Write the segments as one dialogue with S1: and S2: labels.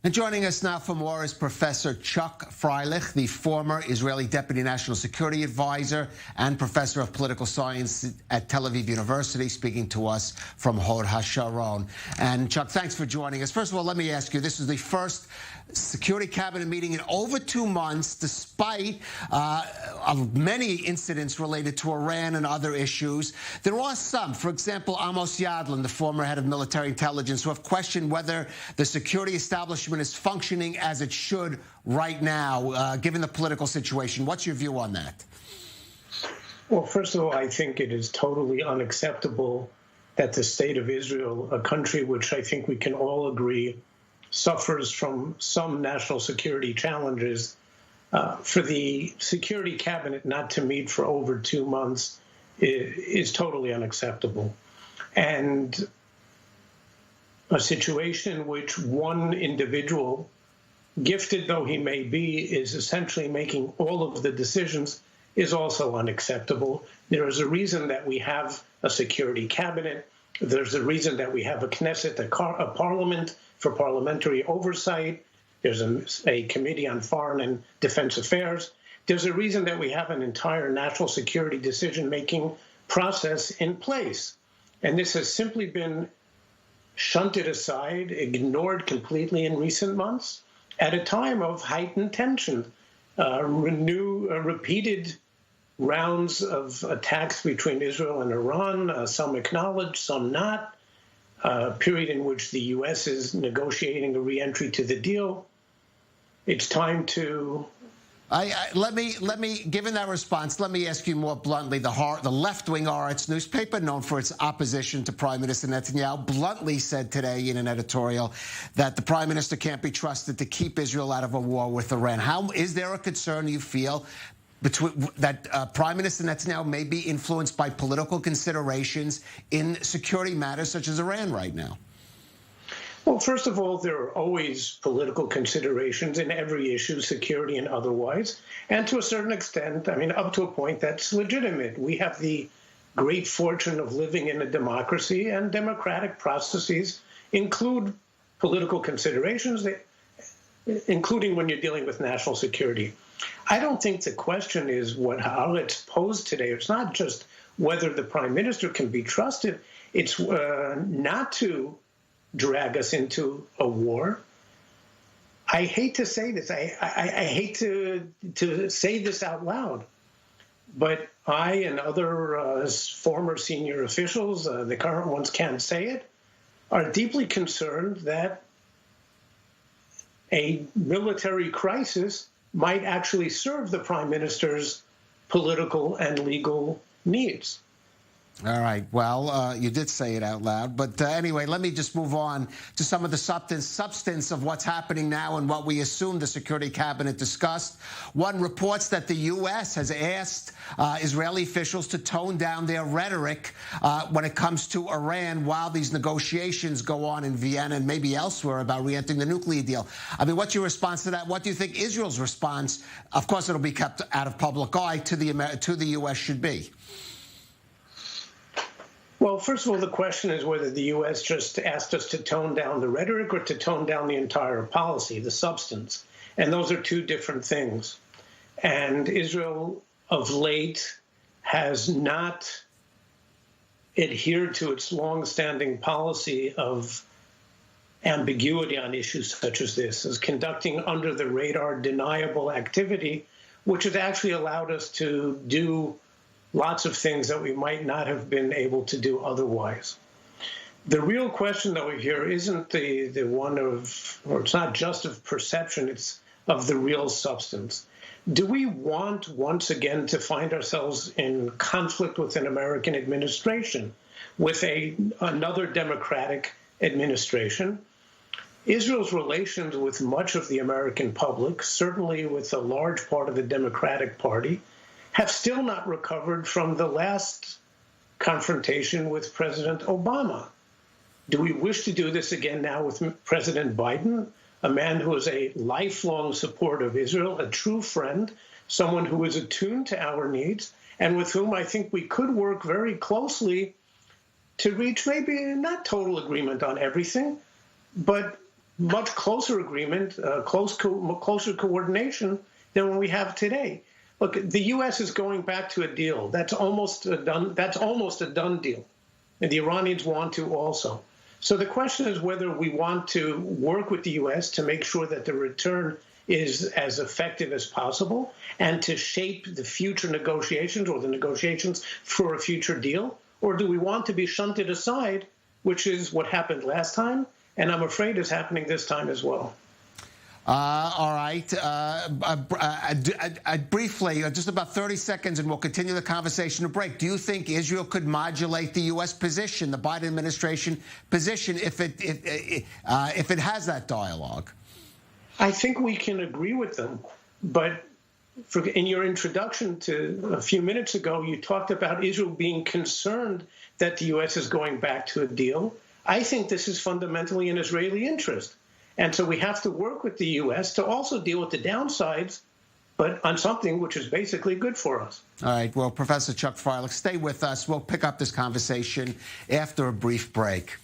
S1: And joining us now for more is Professor Chuck Freilich, the former Israeli Deputy National Security Advisor and Professor of Political Science at Tel Aviv University, speaking to us from Hod HaSharon. And Chuck, thanks for joining us. First of all, let me ask you, this is the first Security Cabinet meeting in over 2 months, despite of many incidents related to Iran and other issues. There are some, for example, Amos Yadlin, the former head of military intelligence, who have questioned whether the security establishment is functioning as it should right now, given the political situation. What's your view on that?
S2: Well, first of all, I think it is totally unacceptable that the state of Israel, a country which I think we can all agree suffers from some national security challenges, for the Security Cabinet not to meet for over 2 months is totally unacceptable. And a situation in which one individual, gifted though he may be, is essentially making all of the decisions is also unacceptable. There is a reason that we have a Security Cabinet. There's a reason that we have a Knesset, a parliament for parliamentary oversight. There's a Committee on Foreign and Defense Affairs. There's a reason that we have an entire national security decision-making process in place. And this has simply been shunted aside, ignored completely in recent months at a time of heightened tension, repeated rounds of attacks between Israel and Iran, some acknowledged, some not, a period in which the U.S. is negotiating a re-entry to the deal. It's time to...
S1: Let me, given that response, let me ask you more bluntly. The left-wing Haaretz newspaper, known for its opposition to Prime Minister Netanyahu, bluntly said today in an editorial that the Prime Minister can't be trusted to keep Israel out of a war with Iran. Is there a concern you feel that Prime Minister Netanyahu may be influenced by political considerations in security matters such as Iran right now?
S2: Well, first of all, there are always political considerations in every issue, security and otherwise. And to a certain extent, I mean, up to a point, that's legitimate. We have the great fortune of living in a democracy, and democratic processes include political considerations, including when you're dealing with national security. I don't think the question is what Haaretz posed today. It's not just whether the prime minister can be trusted. It's not to drag us into a war. I hate to say this. I hate to say this out loud. But I and other former senior officials, the current ones can't say it, are deeply concerned that a military crisis might actually serve the prime minister's political and legal needs.
S1: All right. Well, you did say it out loud. But anyway, let me just move on to some of the substance of what's happening now and what we assume the Security Cabinet discussed. One reports that the U.S. has asked Israeli officials to tone down their rhetoric when it comes to Iran while these negotiations go on in Vienna and maybe elsewhere about re-entering the nuclear deal. I mean, what's your response to that? What do you think Israel's response, of course it'll be kept out of public eye, to the U.S. should be?
S2: Well, first of all, the question is whether the U.S. just asked us to tone down the rhetoric or to tone down the entire policy, the substance. And those are two different things. And Israel, of late, has not adhered to its longstanding policy of ambiguity on issues such as this, as conducting under-the-radar deniable activity, which has actually allowed us to do lots of things that we might not have been able to do otherwise. The real question, though, here isn't the one of, or it's not just of perception, it's of the real substance. Do we want, once again, to find ourselves in conflict with an American administration, with another democratic administration? Israel's relations with much of the American public, certainly with a large part of the Democratic Party, have still not recovered from the last confrontation with President Obama. Do we wish to do this again now with President Biden, a man who is a lifelong supporter of Israel, a true friend, someone who is attuned to our needs, and with whom I think we could work very closely to reach maybe not total agreement on everything, but much closer agreement, closer coordination than we have today. Look, the U.S. is going back to a deal. That's almost a done deal. And the Iranians want to also. So the question is whether we want to work with the U.S. to make sure that the return is as effective as possible and to shape the future negotiations or the negotiations for a future deal, or do we want to be shunted aside, which is what happened last time, and I'm afraid is happening this time as well.
S1: All right. Briefly, just about 30 seconds, and we'll continue the conversation to break. Do you think Israel could modulate the U.S. position, the Biden administration position, if it has that dialogue?
S2: I think we can agree with them. But in your introduction to a few minutes ago, you talked about Israel being concerned that the U.S. is going back to a deal. I think this is fundamentally an Israeli interest. And so we have to work with the U.S. to also deal with the downsides, but on something which is basically good for us.
S1: All right. Well, Professor Chuck Freilich, stay with us. We'll pick up this conversation after a brief break.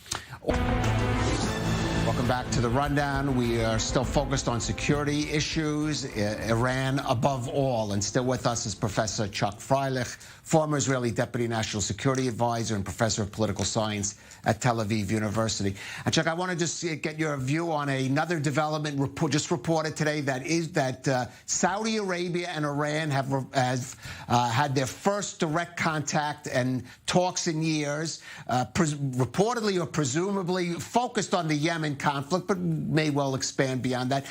S1: Welcome back to the Rundown. We are still focused on security issues, Iran above all. And still with us is Professor Chuck Freilich, former Israeli Deputy National Security Advisor and Professor of Political Science at Tel Aviv University. And Chuck, I want to just get your view on another development just reported today that Saudi Arabia and Iran have had their first direct contact and talks in years, reportedly or presumably focused on the Yemen conflict, but may well expand beyond that.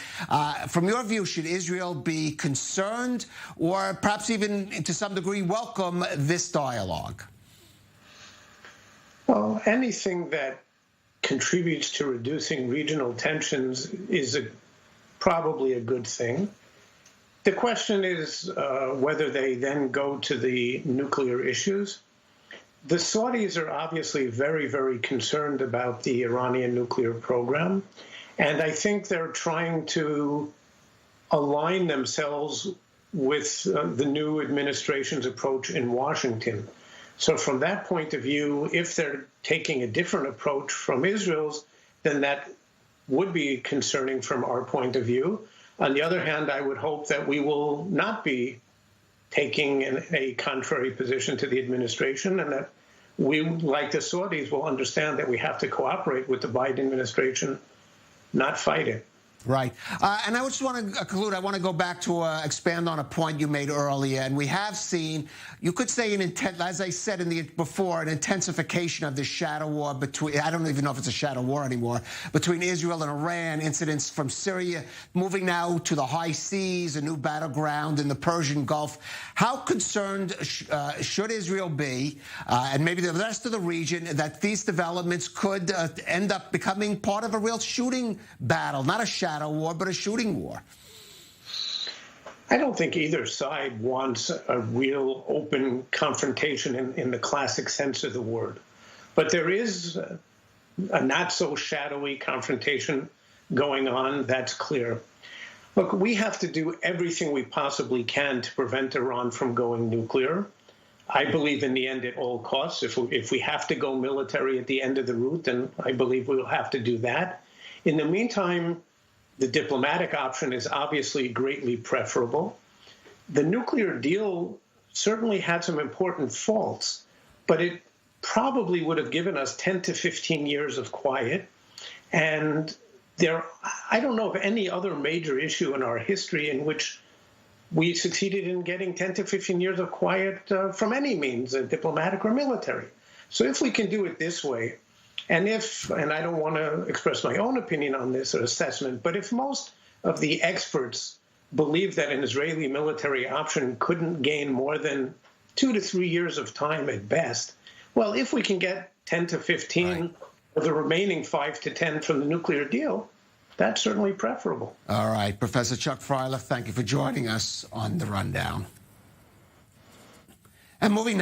S1: From your view, should Israel be concerned or perhaps even to some degree welcome this dialogue?
S2: Well, anything that contributes to reducing regional tensions is probably a good thing. The question is whether they then go to the nuclear issues. The Saudis are obviously very, very concerned about the Iranian nuclear program, and I think they're trying to align themselves with the new administration's approach in Washington. So from that point of view, if they're taking a different approach from Israel's, then that would be concerning from our point of view. On the other hand, I would hope that we will not be taking a contrary position to the administration, and that we, like the Saudis, will understand that we have to cooperate with the Biden administration, not fight it.
S1: Right. And I just want to conclude. I want to go back to expand on a point you made earlier. And we have seen, you could say, as I said before, an intensification of the shadow war between, I don't even know if it's a shadow war anymore, between Israel and Iran, incidents from Syria, moving now to the high seas, a new battleground in the Persian Gulf. How concerned should Israel be, and maybe the rest of the region, that these developments could end up becoming part of a real shooting battle, not a shadow war, but a shooting war?
S2: I don't think either side wants a real open confrontation in the classic sense of the word. But there is a not so shadowy confrontation going on, that's clear. Look, we have to do everything we possibly can to prevent Iran from going nuclear. I believe in the end at all costs. If we have to go military at the end of the route, then I believe we'll have to do that. In the meantime, the diplomatic option is obviously greatly preferable. The nuclear deal certainly had some important faults, but it probably would have given us 10 to 15 years of quiet. And I don't know of any other major issue in our history in which we succeeded in getting 10 to 15 years of quiet from any means, diplomatic or military. So if we can do it this way, and I don't want to express my own opinion on this or assessment, but if most of the experts believe that an Israeli military option couldn't gain more than 2 to 3 years of time at best, well, if we can get 10 to 15 of the remaining 5 to 10 from the nuclear deal, that's certainly preferable.
S1: All right. Professor Chuck Freilich, thank you for joining us on The Rundown. And moving now.